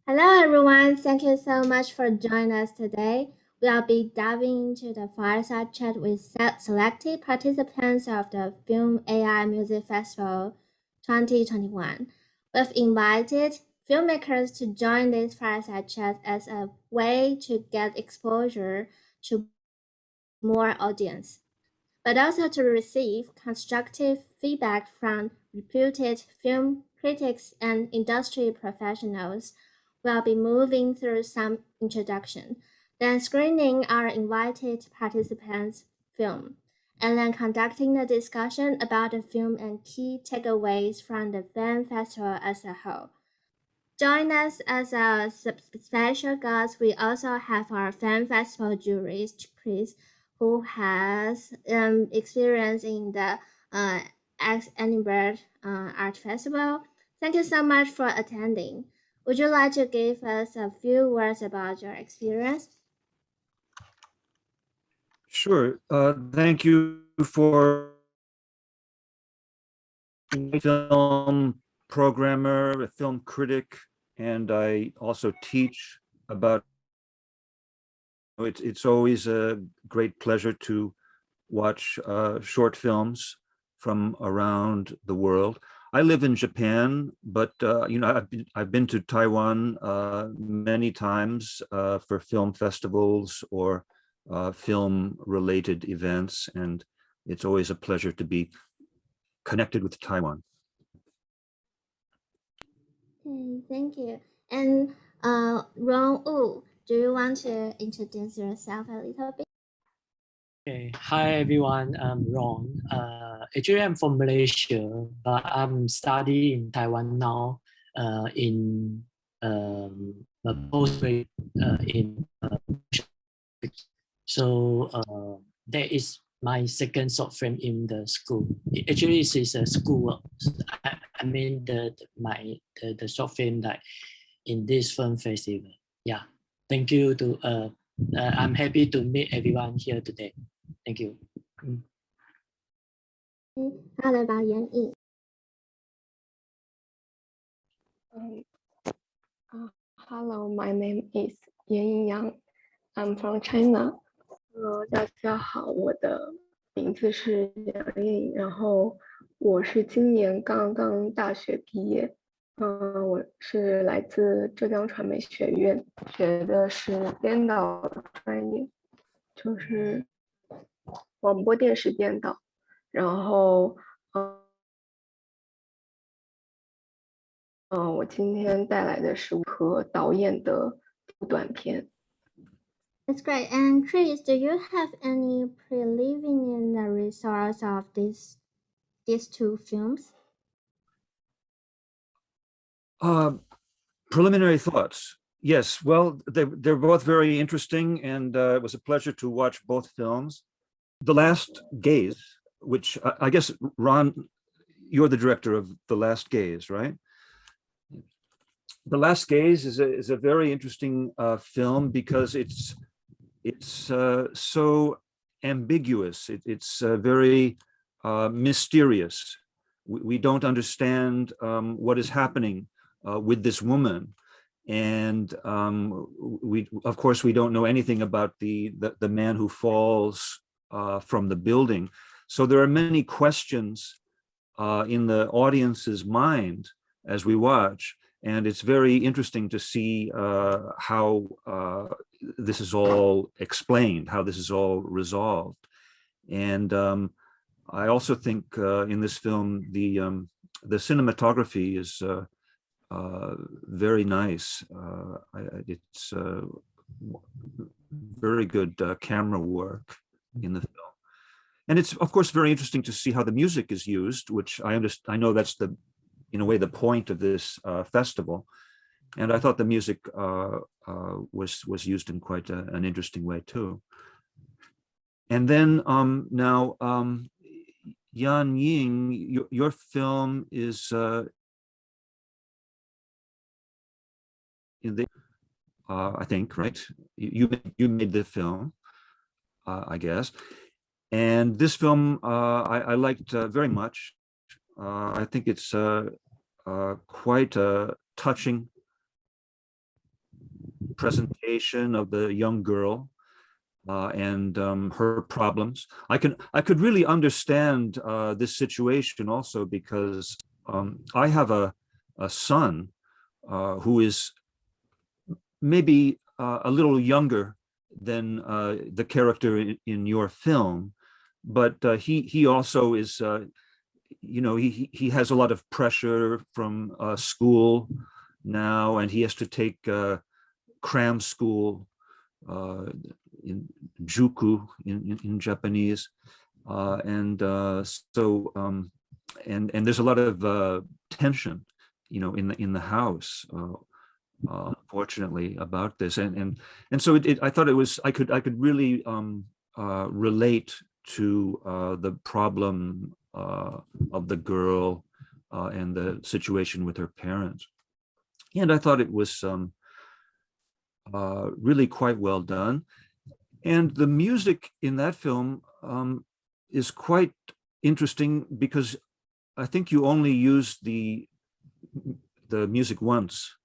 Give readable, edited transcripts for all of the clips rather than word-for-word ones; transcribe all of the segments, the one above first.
Hello, everyone. Thank you so much for joining us today. We'll be diving into the Fireside chat with selected participants of the Film AI Music Festival 2021. We've invited filmmakers to join this Fireside chat as a way to get exposure to more audience, but also to receive constructive feedback from reputed film critics and industry professionals. We'll be moving through some introduction, then screening our invited participants' film, and then conducting a discussion about the film and key takeaways from the film festival as a whole. Join us as a special guest. We also have our fan festival jurist, Chris, who has experience in the Edinburgh Art Festival. Thank you so much for attending. Would you like to give us a few words about your experience? Sure. Thank you for film programmer, a film critic, and I also teach about. It's always a great pleasure to watch short films from around the world. I live in Japan, but I've been to Taiwan many times for film festivals or film related events, and it's always a pleasure to be connected with Taiwan. Okay, thank you. And Ron Wu, do you want to introduce yourself a little bit? Okay. Hi everyone, I'm Ron. Actually, I'm from Malaysia, but I'm studying in Taiwan now. In a postgrad in so that is my second short film in the school. Actually, it is a school work. I mean the short film that in this film festival. Yeah, thank you to I'm happy to meet everyone here today. Thank you. How about YanYing? Hello, my name is YanYing. I'm from China. 大家好，我的名字是YanYing，然后我是今年刚刚大学毕业。我是来自浙江传媒学院，学的是编导专业，就是广播电视编导。然后，我今天带来的是和导演的短片。That's great. And Chris, do you have any preliminary results of these two films? Preliminary thoughts. Yes, well, they're both very interesting, and it was a pleasure to watch both films. The Last Gaze, which I guess, Ron, you're the director of The Last Gaze, right? The Last Gaze is a very interesting film because it's so ambiguous. It's very mysterious. We don't understand what is happening with this woman, and we, of course, we don't know anything about the man who falls from the building. So there are many questions in the audience's mind as we watch, and it's very interesting to see how this is all explained, how this is all resolved. And I also think in this film the cinematography is very nice. It's very good camera work in the film. And it's, of course, very interesting to see how the music is used, which I know that's in a way, the point of this festival. And I thought the music was used in quite an interesting way too. And then now, YanYing, your film is in the, I think, right? You made the film, I guess. And this film I liked very much. I think it's quite a touching presentation of the young girl and her problems. I could really understand this situation also because I have a son who is maybe a little younger than the character in your film, but he also is, he has a lot of pressure from school now, and he has to take cram school in juku in Japanese, and there's a lot of tension, in the house. Fortunately, about this, and so I thought I could really relate to the problem of the girl and the situation with her parents, and I thought it was really quite well done. And the music in that film is quite interesting because I think you only use the music once.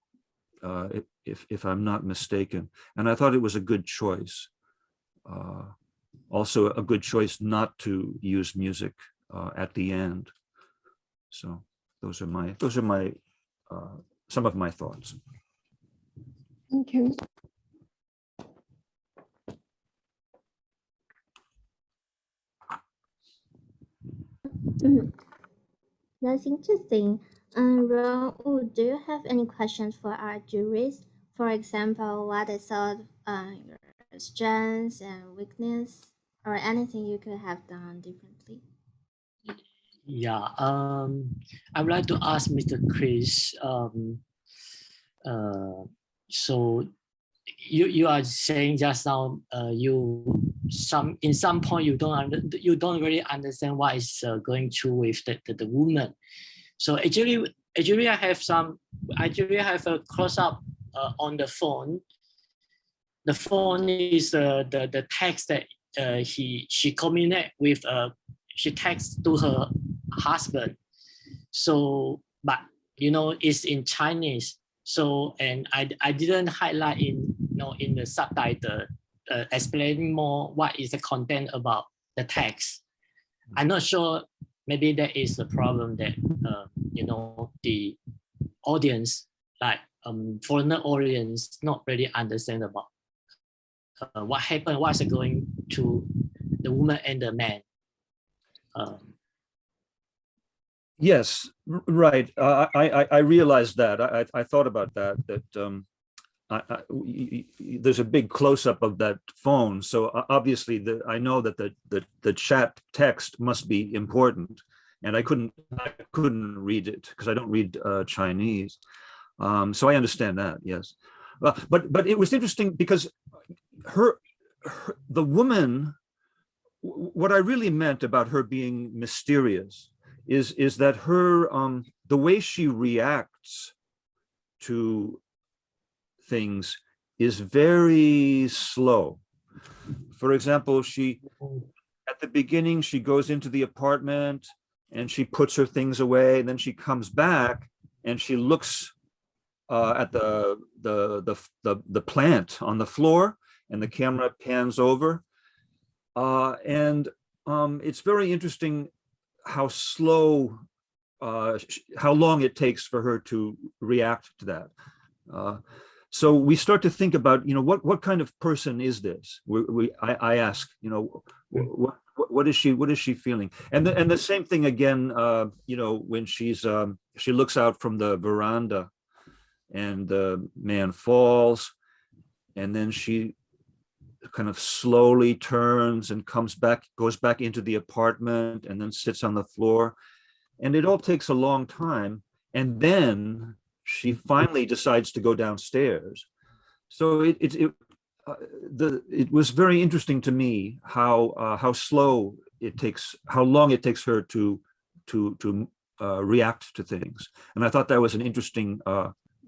If I'm not mistaken, and I thought it was a good choice. Also, a good choice not to use music at the end. So those are my some of my thoughts. Thank you. That's interesting. Ron, do you have any questions for our juries? For example, what is your strengths and weakness, or anything you could have done differently? Yeah, I would like to ask Mr. Chris. So you are saying just now, in some point you don't really understand what is going through with the woman. So actually I have a close up on the phone. The phone is the text that she communicate with. She texts to her husband. So, but it's in Chinese. So, and I didn't highlight in the subtitle, explaining more what is the content about the text. I'm not sure. Maybe that is the problem that the audience, like foreigner audience, not really understand about what happened, what's going to the woman and the man. Yes, right. I realized that. I thought about that. There's a big close-up of that phone, so obviously I know that the chat text must be important, and I couldn't read it because I don't read Chinese. So I understand that. Yes, but it was interesting because the woman. What I really meant about her being mysterious is that her the way she reacts to things is very slow. For example, at the beginning she goes into the apartment and she puts her things away, and then she comes back and she looks at the plant on the floor, and the camera pans over, and it's very interesting how slow, how long it takes for her to react to that. So we start to think about, what kind of person is this? I ask, what is she feeling? And the same thing again, when she looks out from the veranda, and the man falls, and then she kind of slowly turns and goes back into the apartment, and then sits on the floor, and it all takes a long time, and then she finally decides to go downstairs. So it was very interesting to me how slow it takes, how long it takes her to react to things, and I thought that was an interesting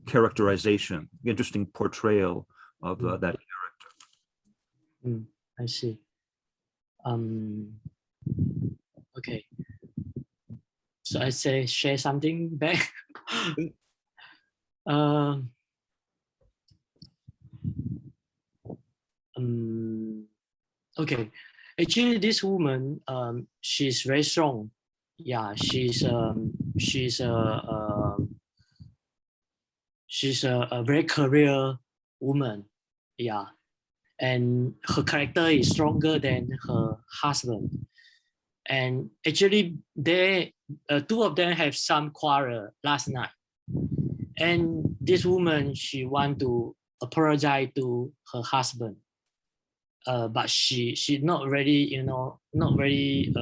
characterization, interesting portrayal of that. I see. Okay. So I share something back. Okay, actually, this woman, she's very strong. Yeah, she's a very career woman. Yeah, and her character is stronger than her husband. And actually, they two of them have some quarrel last night. And this woman, she want to apologize to her husband, but she not really, not really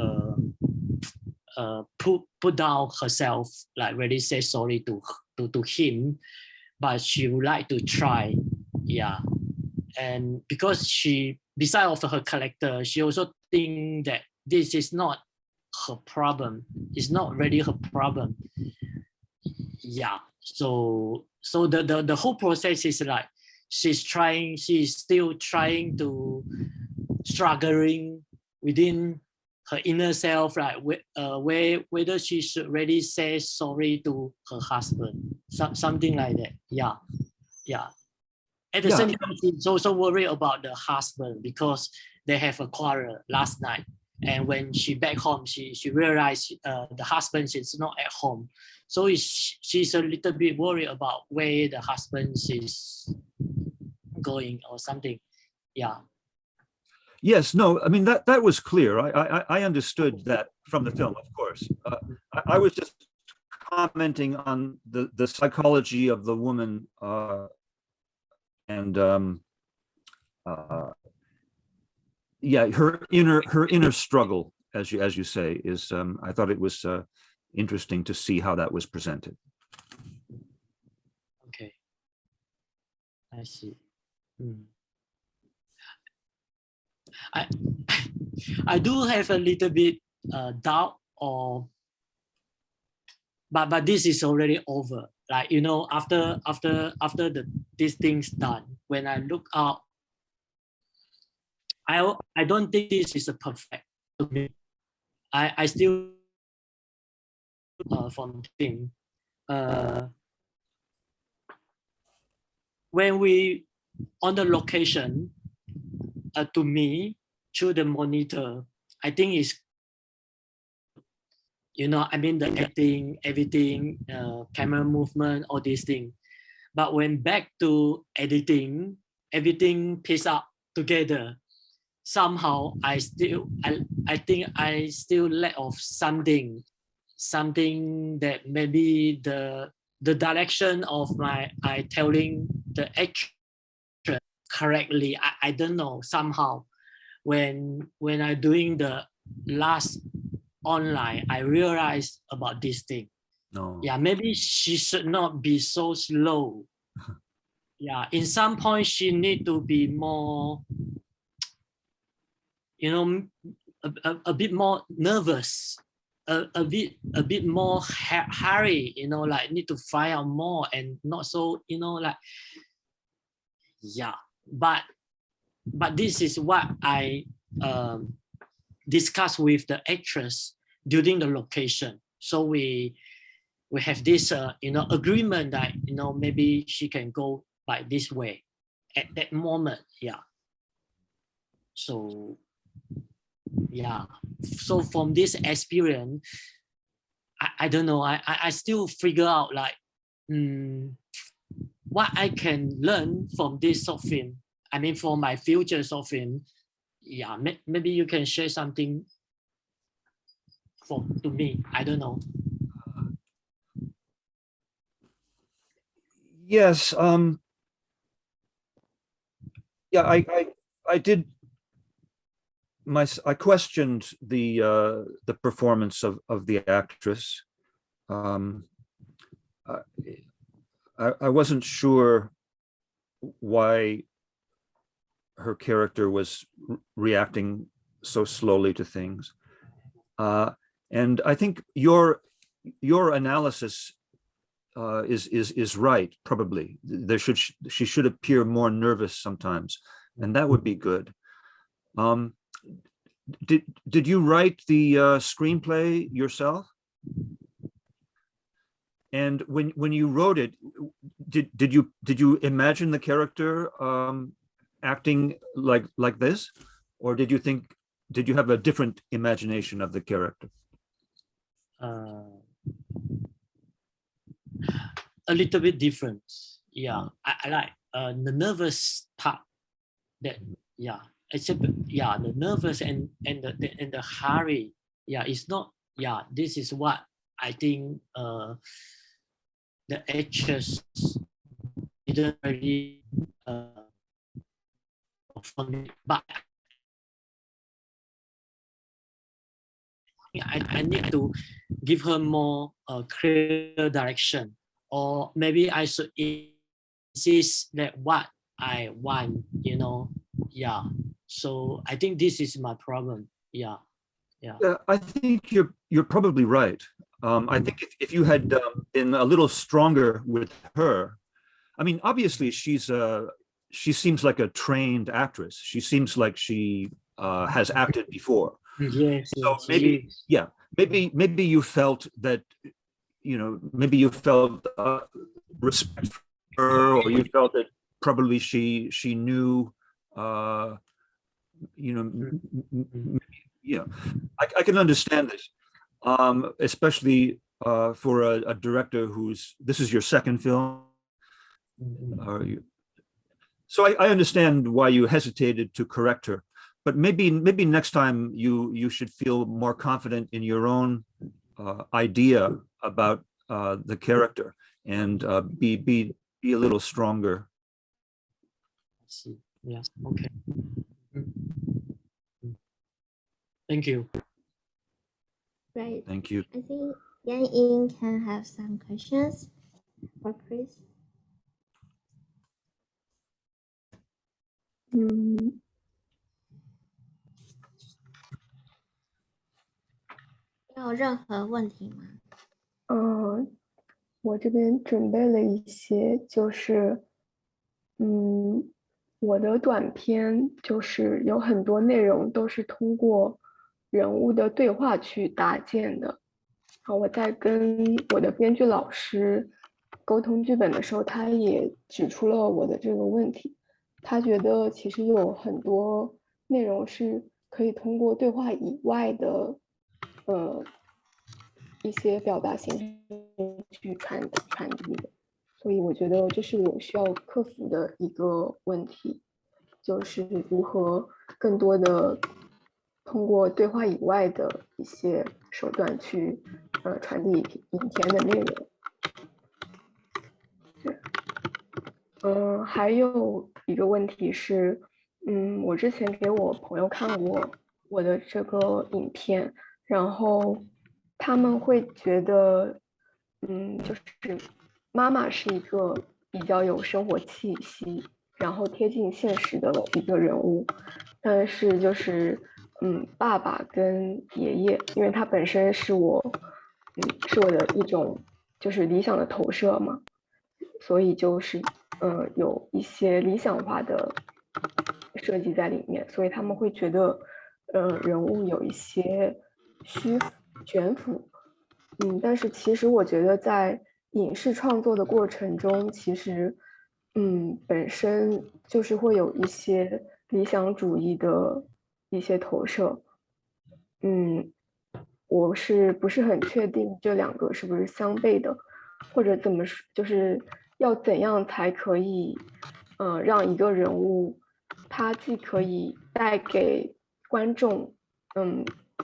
put down herself, like really say sorry to him, but she would like to try. Yeah, and because she, beside of her character, she also think that this is not her problem. It's not really her problem. Yeah. So the whole process is like she's still trying to struggling within her inner self, like whether she should really say sorry to her husband, something like that. Yeah. At the same time, she's also worried about the husband because they have a quarrel last night. And when she back home, she realized the husband is not at home. So she's a little bit worried about where the husband is going or something. Yeah. Yes, no, I mean, that was clear. I understood that from the film, of course. I was just commenting on the psychology of the woman and yeah, her inner struggle, as you say, is I thought it was interesting to see how that was presented. Okay, I see. I do have a little bit doubt, but this is already over. Like, after these things done, when I look out, I don't think this is a perfect to me. I still from thing. When we on the location, to me, through the monitor, I think it's, I mean, the acting, everything, camera movement, all these things. But when back to editing, everything pieced up together. Somehow, I think I still lack of something that maybe the direction of my telling the actor correctly. I don't know. Somehow, when I doing the last online, I realized about this thing. No. Yeah, maybe she should not be so slow. Yeah, in some point she need to be more, a bit more nervous, a bit more hurry, like need to find out more and not so, like, yeah. But this is what I discussed with the actress during the location. So we have this agreement that maybe she can go by this way at that moment. Yeah. So yeah. So from this experience, I don't know. I still figure out like what I can learn from this short film. I mean, for my future short film. Yeah, maybe you can share something to me. I don't know. Yes. Yeah, I did. I questioned the performance of the actress. I wasn't sure why her character was reacting so slowly to things, and I think your analysis is right. Probably she should appear more nervous sometimes, and that would be good. Did you write the screenplay yourself? And when you wrote it, did you imagine the character acting like this? or did you have a different imagination of the character? A little bit different. Yeah, I like the nervous part. That yeah, except yeah, the nervous and the hurry. Yeah, it's not. Yeah, this is what I think. The actors didn't really for me, but I need to give her more clear direction, or maybe I should insist that what I want, yeah. So I think this is my problem. Yeah. I think you're probably right. I think if you had been a little stronger with her, I mean, obviously she seems like a trained actress. She seems like she has acted before. Yes. So maybe, yeah, maybe you felt that, maybe you felt respect for her, or you felt that probably she knew, yeah, I can understand this, especially for a director this is your second film. So I understand why you hesitated to correct her, but maybe next time you should feel more confident in your own idea about the character, and be a little stronger. I see. Yeah. Okay. Thank you. Great. Thank you. I think YanYing can have some questions for Chris. 有任何问题吗？我这边准备了一些，我的短片就是有很多内容都是通过人物的对话去搭建的。我在跟我的编剧老师沟通剧本的时候，他也指出了我的这个问题。他觉得其实有很多内容是可以通过对话以外的，一些表达形式去传递的。所以我觉得这是我需要克服的一个问题，就是如何更多的通过对话以外的一些手段去传递影片的内容。还有一个问题是，我之前给我朋友看过我的这个影片，然后他们会觉得，就是妈妈是一个比较有生活气息，然后贴近现实的一个人物，但是就是爸爸跟爷爷，因为他本身是我的一种就是理想的投射嘛，所以就是有一些理想化的设计在里面，所以他们会觉得人物有一些悬浮，但是其实我觉得在影视创作的过程中，其实本身就是会有一些理想主义的一些投射，我是不是很确定这两个是不是相悖的，或者怎么说，就是要怎样才可以，让一个人物他既可以带给观众，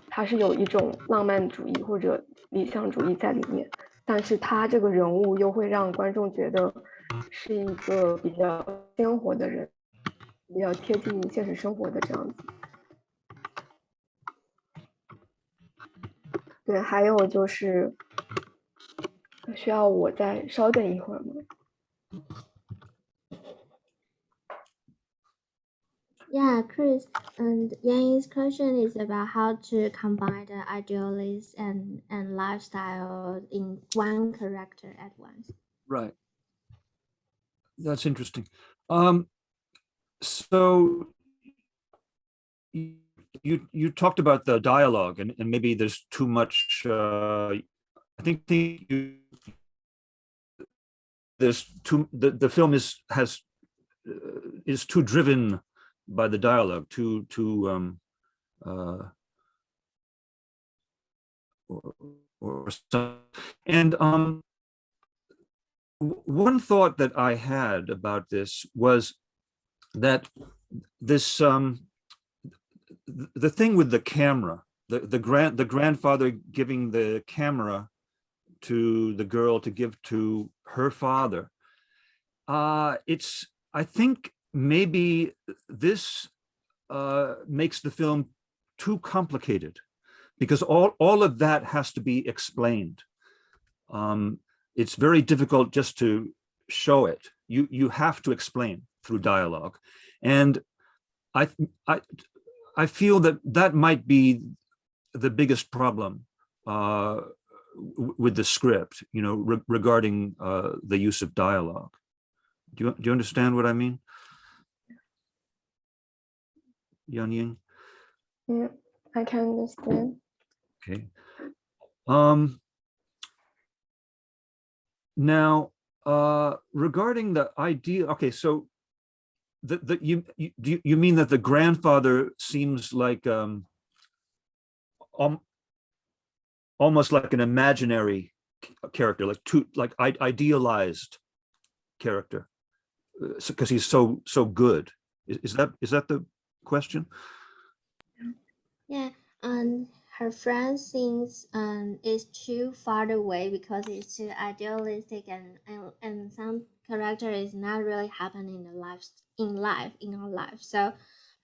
他是有一种浪漫主义或者理想主义在里面，但是他这个人物又会让观众觉得是一个比较鲜活的人，比较贴近现实生活的这样子。对，还有就是需要我再稍等一会儿吗？Yeah, Chris, and Yang's question is about how to combine the idealists and lifestyle in one character at once. Right. That's interesting. So you talked about the dialogue, and maybe there's too much. I think there's too the film is too driven by the dialogue, or some. And one thought that I had about this was that this the thing with the camera, the grandfather giving the camera to the girl to give to her father, I think maybe this makes the film too complicated, because all of that has to be explained. It's very difficult just to show it. You have to explain through dialogue, and I feel that might be the biggest problem with the script, regarding the use of dialogue. Do you understand what I mean, YanYing? Yeah, I can understand. Okay. Now, regarding the idea, okay, so you mean that the grandfather seems like almost like an imaginary character, like idealized character, because he's so good. Is that the question? Yeah, and her friend thinks is too far away because it's too idealistic, and some character is not really happening in our life. So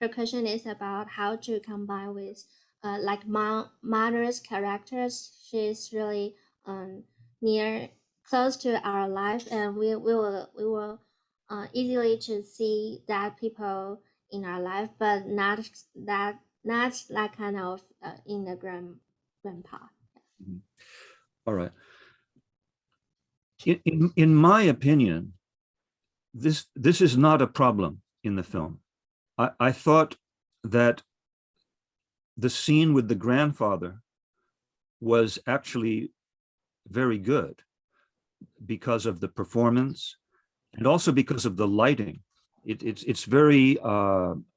her question is about how to combine with like mother's characters. She's really near close to our life, and we will easily to see that people in our life, but not that kind of in the grandpa. All right. In my opinion, this is not a problem in the film. I thought that the scene with the grandfather was actually very good because of the performance, and also because of the lighting. It's very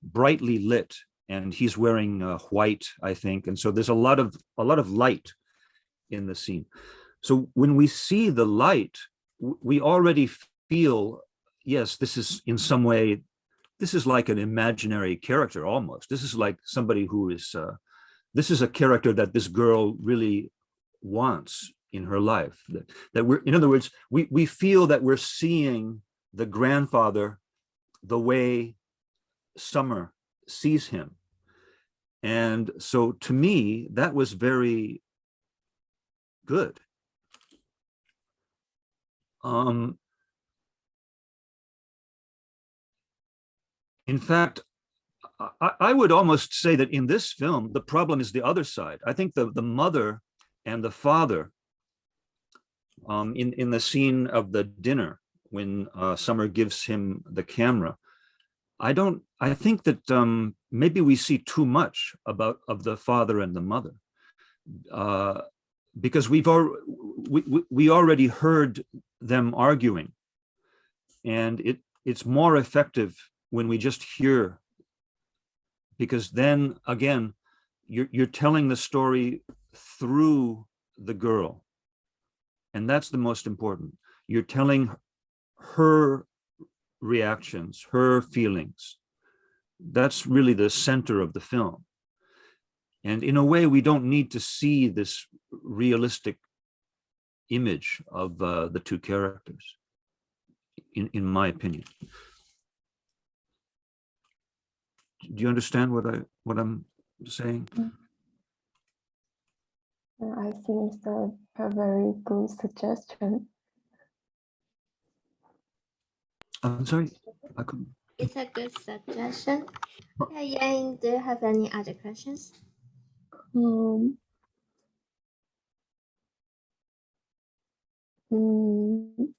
brightly lit, and he's wearing white, I think, and so there's a lot of light in the scene. So when we see the light, we already feel, yes, this is in some way, this is like an imaginary character almost. This is like somebody who is, this is a character that this girl really wants in her life. That we're, in other words, we feel that we're seeing the grandfather the way Summer sees him. And so to me, that was very good. In fact, I would almost say that in this film, the problem is the other side. I think the mother and the father, in the scene of the dinner, when Summer gives him the camera, I think that maybe we see too much of the father and the mother, because we already heard them arguing, and it's more effective when we just hear, because then again, you're telling the story through the girl, and that's the most important. You're telling her reactions, her feelings. That's really the center of the film. And in a way, we don't need to see this realistic image of the two characters, in my opinion. Do you understand what I'm saying? I think that's a very good suggestion. I'm sorry, I couldn't. It's a good suggestion. Yeah, Yang, do you have any other questions?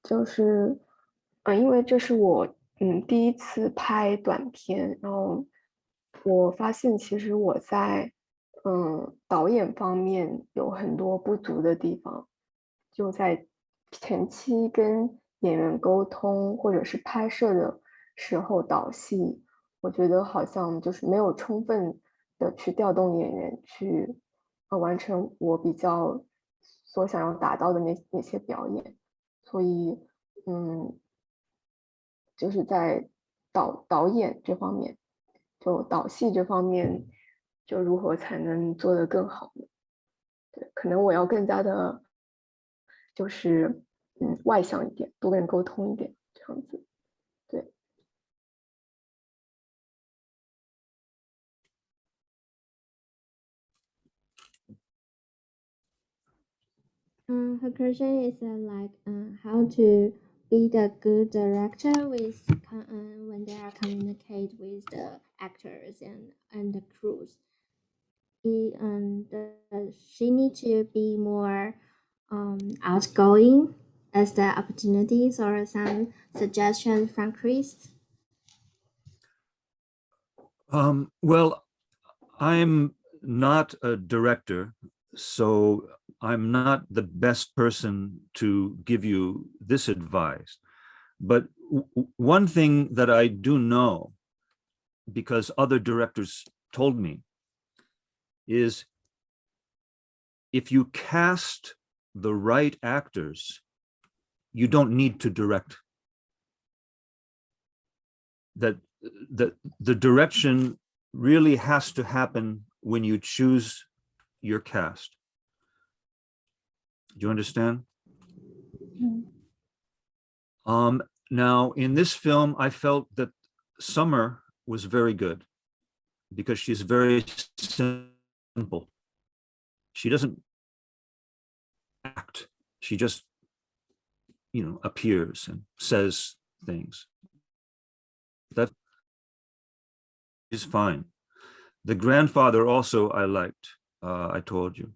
就是因为这是我第一次拍短片，然后我发现其实我在导演方面有很多不足的地方，就在前期跟演员沟通或者是拍摄的时候导戏，我觉得好像就是没有充分的去调动演员去完成我比较所想要达到的那些表演，所以就是在导演这方面，就导戏这方面，就如何才能做得更好呢？对，可能我要更加的，就是外向一点，多跟人沟通一点，这样子。对。Her question is how to be the good director with when they are communicate with the actors and the crews. Does she need to be more outgoing as the opportunities or some suggestions from Chris? Well, I'm not a director, so I'm not the best person to give you this advice. But one thing that I do know, because other directors told me, is if you cast the right actors, you don't need to direct. That the direction really has to happen when you choose your cast. Do you understand? Now, in this film, I felt that Summer was very good because she's very simple. She doesn't act. She just, appears and says things. That is fine. The grandfather also I liked. I told you.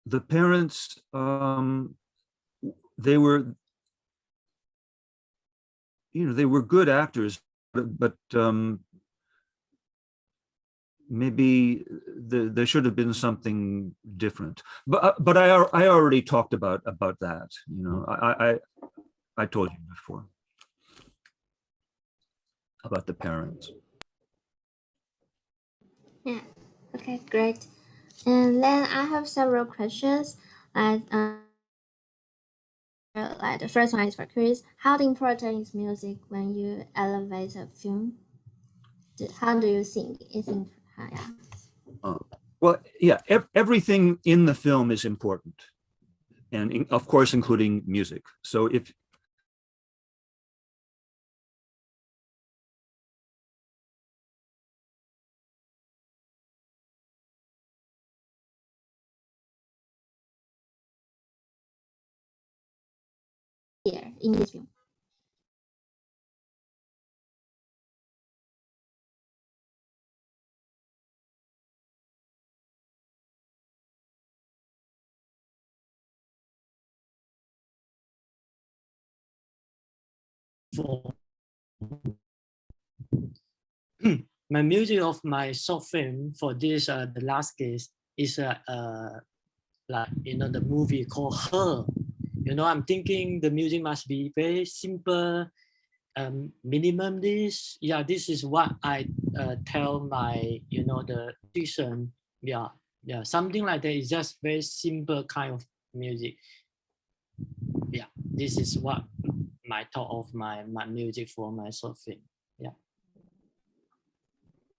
The parents, they were, they were good actors, but maybe there should have been something different. But I already talked about that. I told you before about the parents. Yeah. Okay, great. And then I have several questions. Like the first one is for Chris. How important is music when you elevate a film? How do you think? Yeah. Well, yeah, everything in the film is important, and of course, including music. So if Here in this film. For my music of my short film for this the last case is like the movie called Her. I'm thinking the music must be very simple, minimum this. Yeah, this is what I tell my the musician. Yeah, something like that. It's just very simple kind of music. Yeah, this is what my thought of my music for my short film. Yeah.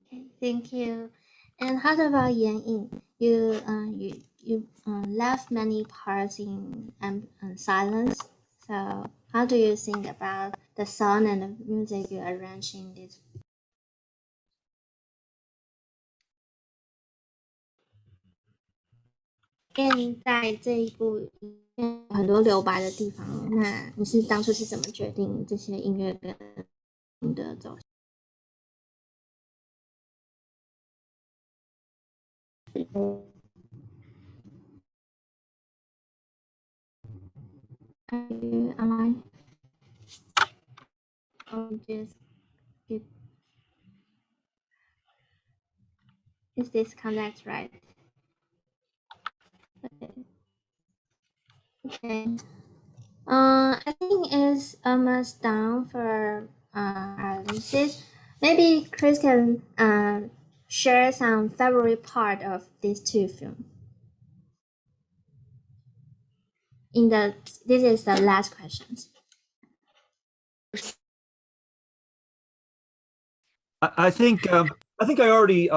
Okay, thank you. And how about YanYing? You left many parts in silence. So how do you think about the sound and the music you arranged in this? 因为在这一部有很多留白的地方，那你是当初是怎么决定这些音乐跟你的走向？ Are you online? Or just skip? Is this connect right? Okay. Okay. I think it's almost done for our analysis. Maybe Chris can share some favorite part of these two films. This is the last questions. I think I already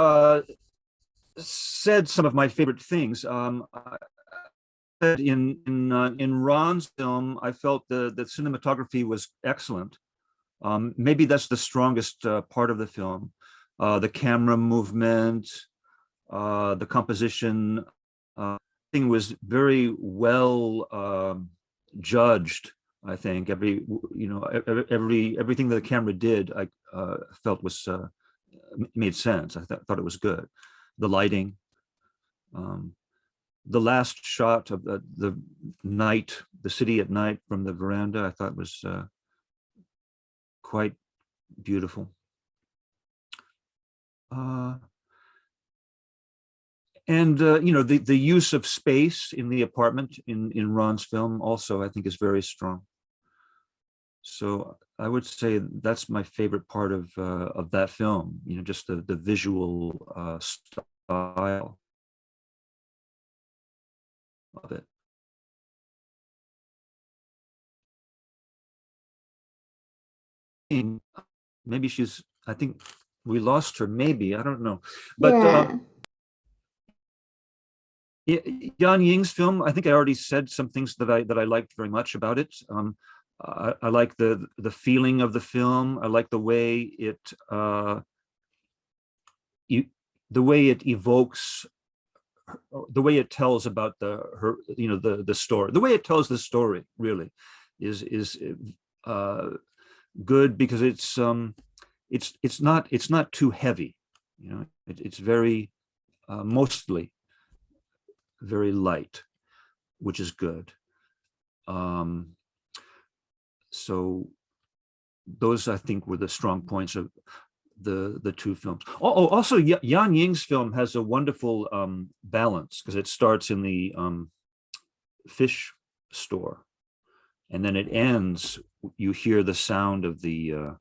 said some of my favorite things. In Ron's film, I felt the cinematography was excellent. Maybe that's the strongest part of the film. The camera movement, the composition, thing was very well judged. I think everything that the camera did, I felt was made sense. I thought it was good. The lighting, the last shot of the night, the city at night from the veranda, I thought was quite beautiful. And the use of space in the apartment in Ron's film also, I think, is very strong. So I would say that's my favorite part of that film. Just the visual style of it. Maybe she's. I think we lost her. Maybe, I don't know. But YanYing's film, I think I already said some things that I liked very much about it. I like the feeling of the film. I like the way it evokes, the way it tells about the story. The way it tells the story really is good, because it's not too heavy. It's very mostly very light, which is good. So those, I think, were the strong points of the two films. Also, YanYing's film has a wonderful balance, because it starts in the fish store, and then it ends. You hear the sound of the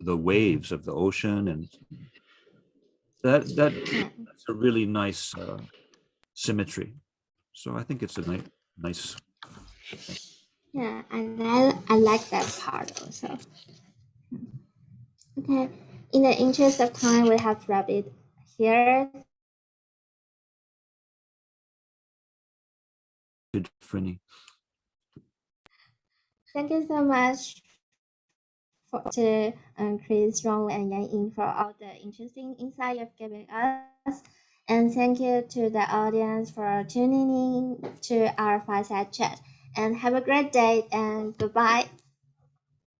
waves of the ocean, and that's a really nice symmetry. So I think it's a nice. Yeah, and I like that part also. Okay, in the interest of time, we have to wrap it here. Thank you so much to Chris, Ron, and YanYing for all the interesting insight you've given us. And thank you to the audience for tuning in to our Fireside Chat. And have a great day, and goodbye.